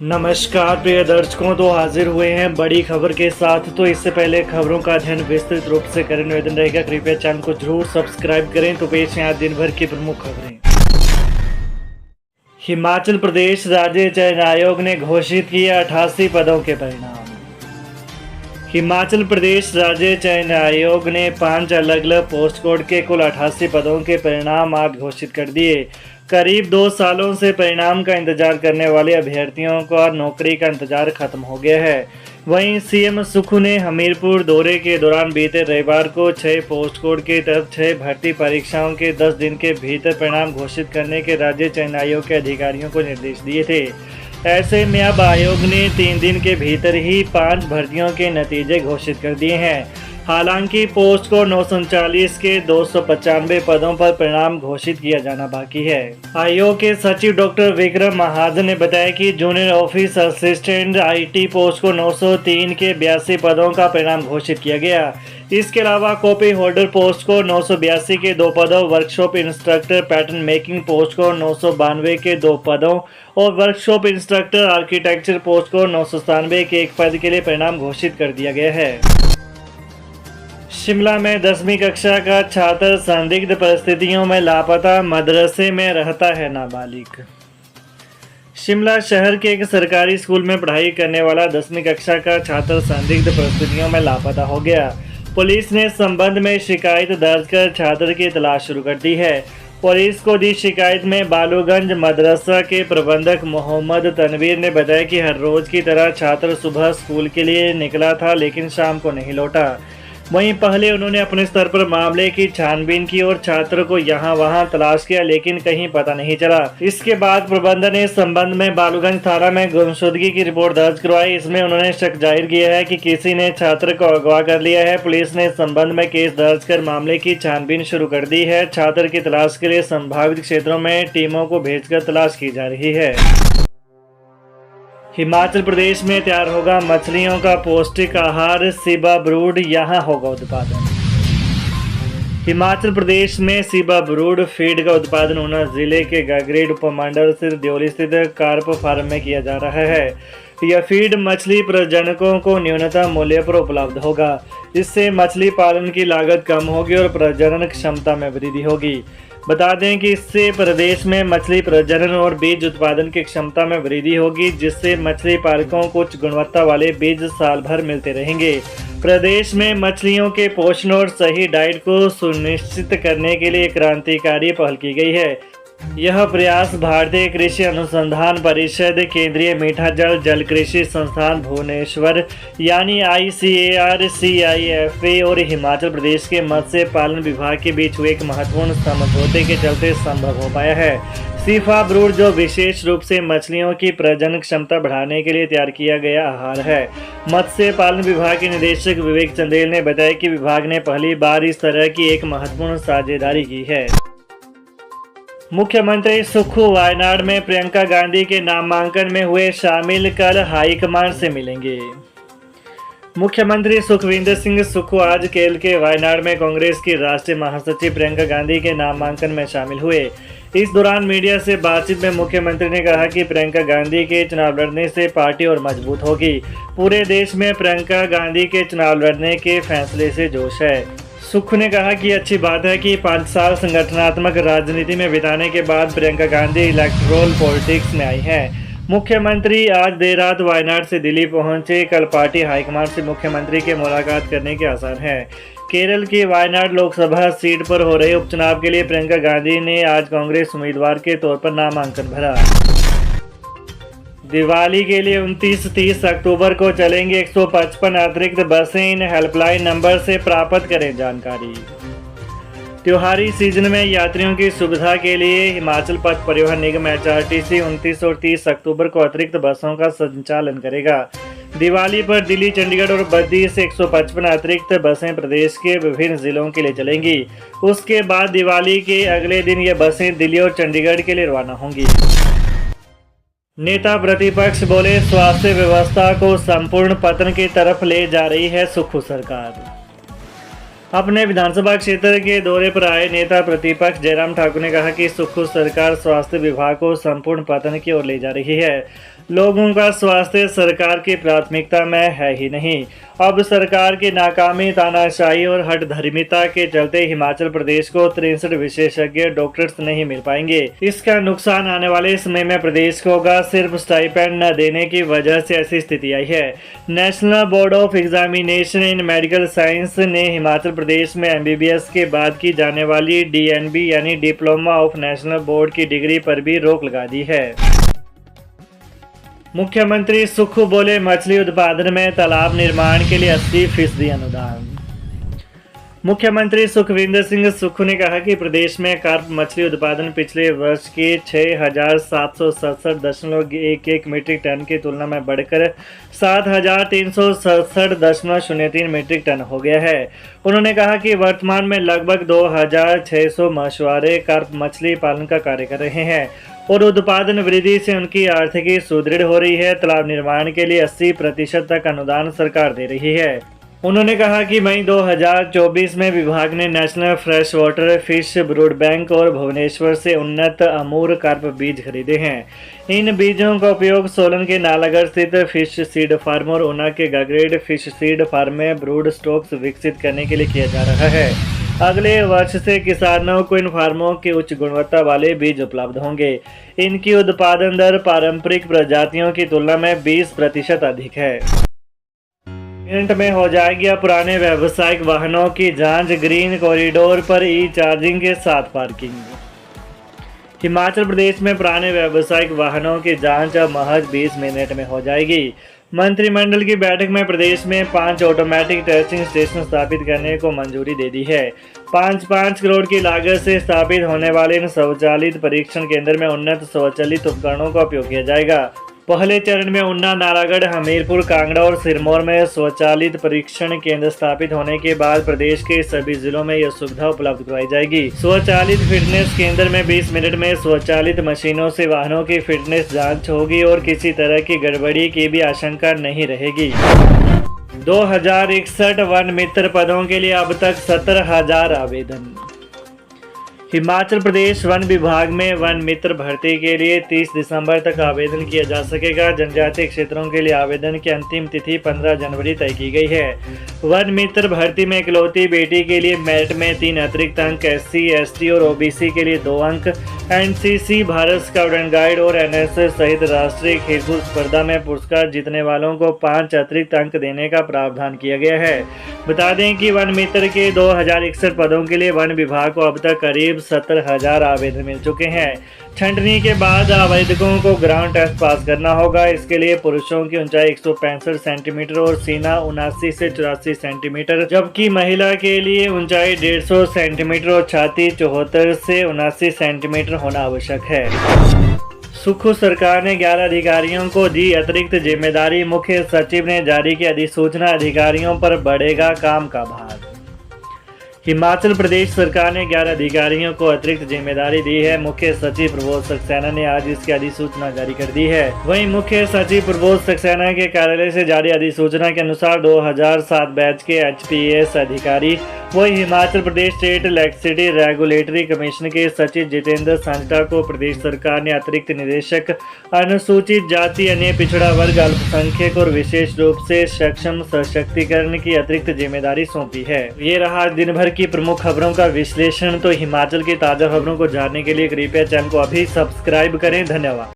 नमस्कार प्रिय दर्शकों, तो हाजिर हुए हैं बड़ी खबर के साथ। तो इससे पहले खबरों का अध्ययन विस्तृत रूप से करें, निवेदन रहेगा कृपया चैनल को जरूर सब्सक्राइब करें। तो पेश हैं आज दिन भर की प्रमुख खबरें। हिमाचल प्रदेश राज्य चयन आयोग ने घोषित किया 88 पदों के परिणाम। हिमाचल प्रदेश राज्य चयन आयोग ने 5 अलग अलग पोस्ट कोड के कुल 88 पदों के परिणाम आज घोषित कर दिए। करीब 2 सालों से परिणाम का इंतजार करने वाले अभ्यर्थियों का नौकरी का इंतजार खत्म हो गया है। वहीं सीएम सुक्खू ने हमीरपुर दौरे के दौरान बीते रविवार को 6 पोस्ट कोड के तहत 6 भर्ती परीक्षाओं के 10 दिन के भीतर परिणाम घोषित करने के राज्य चयन आयोग के अधिकारियों को निर्देश दिए थे। ऐसे में अब आयोग ने 3 दिन के भीतर ही 5 भर्तियों के नतीजे घोषित कर दिए हैं। हालांकि पोस्ट कोड 939 के 295 पदों पर परिणाम घोषित किया जाना बाकी है। आयोग के सचिव डॉक्टर विक्रम महाजन ने बताया कि junior office assistant IT post code 903 के 82 पदों का परिणाम घोषित किया गया। इसके अलावा कॉपी होल्डर पोस्ट कोड 982 के 2 पदों, workshop instructor pattern making post code 992 के 2 पदों और workshop instructor architecture post code 997 के 1 पद के लिए परिणाम घोषित कर दिया गया है। शिमला में 10वीं कक्षा का छात्र संदिग्ध परिस्थितियों में लापता, मदरसे में रहता है नाबालिग। शिमला शहर के एक सरकारी स्कूल में पढ़ाई करने वाला 10वीं कक्षा का छात्र संदिग्ध परिस्थितियों में लापता हो गया। पुलिस ने इस संबंध में शिकायत दर्ज कर छात्र की तलाश शुरू कर दी है। पुलिस को दी शिकायत में बालूगंज मदरसा के प्रबंधक मोहम्मद तनवीर ने बताया कि हर रोज की तरह छात्र सुबह स्कूल के लिए निकला था, लेकिन शाम को नहीं लौटा। वहीं पहले उन्होंने अपने स्तर पर मामले की छानबीन की और छात्र को यहाँ वहाँ तलाश किया, लेकिन कहीं पता नहीं चला। इसके बाद प्रबंधन ने इस संबंध में बालूगंज थाना में गुमशुदगी की रिपोर्ट दर्ज करवाई। इसमें उन्होंने शक जाहिर किया है कि किसी ने छात्र को अगवा कर लिया है। पुलिस ने इस संबंध में केस दर्ज कर मामले की छानबीन शुरू कर दी है। छात्र की तलाश के लिए संभावित क्षेत्रों में टीमों को भेजकर तलाश की जा रही है। हिमाचल प्रदेश में तैयार होगा मछलियों का पौष्टिक आहार, सीबा ब्रूड यहां होगा उत्पादन। हिमाचल प्रदेश में सीबा ब्रूड फीड का उत्पादन ऊना जिले के गागरेट उपमंडल से द्योली स्थित कार्प फार्म में किया जा रहा है। यह फीड मछली प्रजनकों को न्यूनतम मूल्य पर उपलब्ध होगा। इससे मछली पालन की लागत कम होगी और प्रजनन क्षमता में वृद्धि होगी। बता दें कि इससे प्रदेश में मछली प्रजनन और बीज उत्पादन की क्षमता में वृद्धि होगी, जिससे मछली पालकों को उच्च गुणवत्ता वाले बीज साल भर मिलते रहेंगे। प्रदेश में मछलियों के पोषण और सही डाइट को सुनिश्चित करने के लिए क्रांतिकारी पहल की गई है। यह प्रयास भारतीय कृषि अनुसंधान परिषद, केंद्रीय मीठा जल कृषि संस्थान भुवनेश्वर यानी ICAR, CIFA और हिमाचल प्रदेश के मत्स्य पालन विभाग के बीच हुए एक महत्वपूर्ण समझौते के चलते संभव हो पाया है। सीबा ब्रूड जो विशेष रूप से मछलियों की प्रजनन क्षमता बढ़ाने के लिए तैयार किया गया आहार है। मत्स्य पालन विभाग के निदेशक विवेक चंदेल ने बताया कि विभाग ने पहली बार इस तरह की एक महत्वपूर्ण साझेदारी की है। मुख्यमंत्री सुक्खू वायनाड में प्रियंका गांधी के नामांकन में हुए शामिल, कल हाईकमान से मिलेंगे। मुख्यमंत्री सुखविंदर सिंह सुक्खू आज केरल के वायनाड में कांग्रेस की राष्ट्रीय महासचिव प्रियंका गांधी के नामांकन में शामिल हुए। इस दौरान मीडिया से बातचीत में मुख्यमंत्री ने कहा कि प्रियंका गांधी के चुनाव लड़ने से पार्टी और मजबूत होगी। पूरे देश में प्रियंका गांधी के चुनाव लड़ने के फैसले से जोश है। सुक्खू ने कहा कि अच्छी बात है कि 5 साल संगठनात्मक राजनीति में बिताने के बाद प्रियंका गांधी इलेक्टोरल पॉलिटिक्स में आई हैं। मुख्यमंत्री आज देर रात वायनाड से दिल्ली पहुंचे। कल पार्टी हाईकमान से मुख्यमंत्री के मुलाकात करने के आसार हैं। केरल की वायनाड लोकसभा सीट पर हो रहे उपचुनाव के लिए प्रियंका गांधी ने आज कांग्रेस उम्मीदवार के तौर पर नामांकन भरा। दिवाली के लिए 29-30 अक्टूबर को चलेंगे 155 अतिरिक्त बसें। इन हेल्पलाइन नंबर से प्राप्त करें जानकारी। त्योहारी सीजन में यात्रियों की सुविधा के लिए हिमाचल पथ परिवहन निगम HRTC 29 और 30 अक्टूबर को अतिरिक्त बसों का संचालन करेगा। दिवाली पर दिल्ली, चंडीगढ़ और बद्दी से 155 अतिरिक्त बसें प्रदेश के विभिन्न जिलों के लिए चलेंगी। उसके बाद दिवाली के अगले दिन ये बसें दिल्ली और चंडीगढ़ के लिए रवाना होंगी। नेता प्रतिपक्ष बोले, स्वास्थ्य व्यवस्था को संपूर्ण पतन की तरफ ले जा रही है सुक्खू सरकार। अपने विधानसभा क्षेत्र के दौरे पर आए नेता प्रतिपक्ष जयराम ठाकुर ने कहा कि सुक्खू सरकार स्वास्थ्य विभाग को संपूर्ण पतन की ओर ले जा रही है। लोगों का स्वास्थ्य सरकार की प्राथमिकता में है ही नहीं। अब सरकार की नाकामी, तानाशाही और हठधर्मिता के चलते हिमाचल प्रदेश को 63 विशेषज्ञ डॉक्टर्स नहीं मिल पाएंगे। इसका नुकसान आने वाले समय में प्रदेश को होगा। सिर्फ स्टाइपेंड न देने की वजह से ऐसी स्थिति आई है। National board of examination in medical science ने हिमाचल प्रदेश में MBBS के बाद की जाने वाली DNB यानी डिप्लोमा ऑफ नेशनल बोर्ड की डिग्री पर भी रोक लगा दी है। मुख्यमंत्री सुख बोले, मछली उत्पादन में तालाब निर्माण के लिए 80% अनुदान। मुख्यमंत्री सुखविंदर सिंह सुक्खू ने कहा कि प्रदेश में कार्प मछली उत्पादन पिछले वर्ष के 6,767.11 मीट्रिक टन की तुलना में बढ़कर 7,367.03 मीट्रिक टन हो गया है। उन्होंने कहा कि वर्तमान में लगभग 2,600 मछुआरे कार्प मछली पालन का कार्य कर रहे हैं और उत्पादन वृद्धि से उनकी आर्थिकी सुदृढ़ हो रही है। तालाब निर्माण के लिए 80% तक अनुदान सरकार दे रही है। उन्होंने कहा कि मई 2024 में विभाग ने national fresh water fish brood bank और भुवनेश्वर से उन्नत अमूर कार्प बीज खरीदे हैं। इन बीजों का उपयोग सोलन के नालागढ़ स्थित फिश सीड फार्म और ऊना के गाग्रेड फिश सीड फार्म में ब्रूड स्टॉक्स विकसित करने के लिए किया जा रहा है। अगले वर्ष से किसानों को इन फार्मों के उच्च गुणवत्ता वाले बीज उपलब्ध होंगे। इनकी उत्पादन दर पारंपरिक प्रजातियों की तुलना में 20% अधिक है। मिनट में हो जाएगी अब पुराने व्यावसायिक वाहनों की जांच। ग्रीन कॉरिडोर पर ई-चार्जिंग के साथ पार्किंग। हिमाचल प्रदेश में पुराने व्यावसायिक वाहनों की जांच अब महज 20 मिनट में हो जाएगी। मंत्रिमंडल की बैठक में प्रदेश में 5 ऑटोमेटिक टेस्टिंग स्टेशन स्थापित करने को मंजूरी दे दी है। 5 करोड़ की लागत से स्थापित होने वाले इन स्वचालित परीक्षण केंद्र में उन्नत स्वचालित उपकरणों का उपयोग किया जाएगा। पहले चरण में ऊना, नालागढ़, हमीरपुर, कांगड़ा और सिरमौर में स्वचालित परीक्षण केंद्र स्थापित होने के बाद प्रदेश के सभी जिलों में यह सुविधा उपलब्ध कराई जाएगी। स्वचालित फिटनेस केंद्र में 20 मिनट में स्वचालित मशीनों से वाहनों की फिटनेस जांच होगी और किसी तरह की गड़बड़ी की भी आशंका नहीं रहेगी। 2061 वन मित्र पदों के लिए अब तक 17,000 आवेदन। हिमाचल प्रदेश वन विभाग में वन मित्र भर्ती के लिए 30 दिसंबर तक आवेदन किया जा सकेगा। जनजातीय क्षेत्रों के लिए आवेदन की अंतिम तिथि 15 जनवरी तय की गई है। वन मित्र भर्ती में इकलौती बेटी के लिए मेरिट में 3 अतिरिक्त अंक, SC, ST और OBC के लिए 2 अंक, NCC, Bharat scout and guide और NSS सहित राष्ट्रीय खेलकूद स्पर्धा में पुरस्कार जीतने वालों को 5 अतिरिक्त अंक देने का प्रावधान किया गया है। बता दें कि वन मित्र के 2061 पदों के लिए वन विभाग को अब तक करीब 70,000 आवेदन मिल चुके हैं। छंटनी के बाद आवेदकों को ग्राउंड टेस्ट पास करना होगा। इसके लिए पुरुषों की ऊंचाई 165 सेंटीमीटर और सीना 79 से 84 सेंटीमीटर, जबकि महिला के लिए ऊंचाई 150 सेंटीमीटर और छाती 74 से 79 सेंटीमीटर होना आवश्यक है। सुक्खू सरकार ने 11 अधिकारियों को दी अतिरिक्त जिम्मेदारी। मुख्य सचिव ने जारी की अधिसूचना, अधिकारियों पर बढ़ेगा काम का भार। हिमाचल प्रदेश सरकार ने 11 अधिकारियों को अतिरिक्त जिम्मेदारी दी है। मुख्य सचिव प्रबोध सक्सेना ने आज इसकी अधिसूचना जारी कर दी है। वहीं मुख्य सचिव प्रबोध सक्सेना के कार्यालय से जारी अधिसूचना के अनुसार 2007 बैच के HPS अधिकारी वही Himachal Pradesh state electricity regulatory commission के सचिव जितेंद्र सांजटा को प्रदेश सरकार ने अतिरिक्त निदेशक अनुसूचित जाति, अन्य पिछड़ा वर्ग, अल्पसंख्यक और विशेष रूप से सक्षम सशक्तिकरण की अतिरिक्त जिम्मेदारी सौंपी है। ये रहा दिन भर की प्रमुख खबरों का विश्लेषण। तो हिमाचल की ताज़ा खबरों को जानने के लिए कृपया चैनल को अभी सब्सक्राइब करें। धन्यवाद।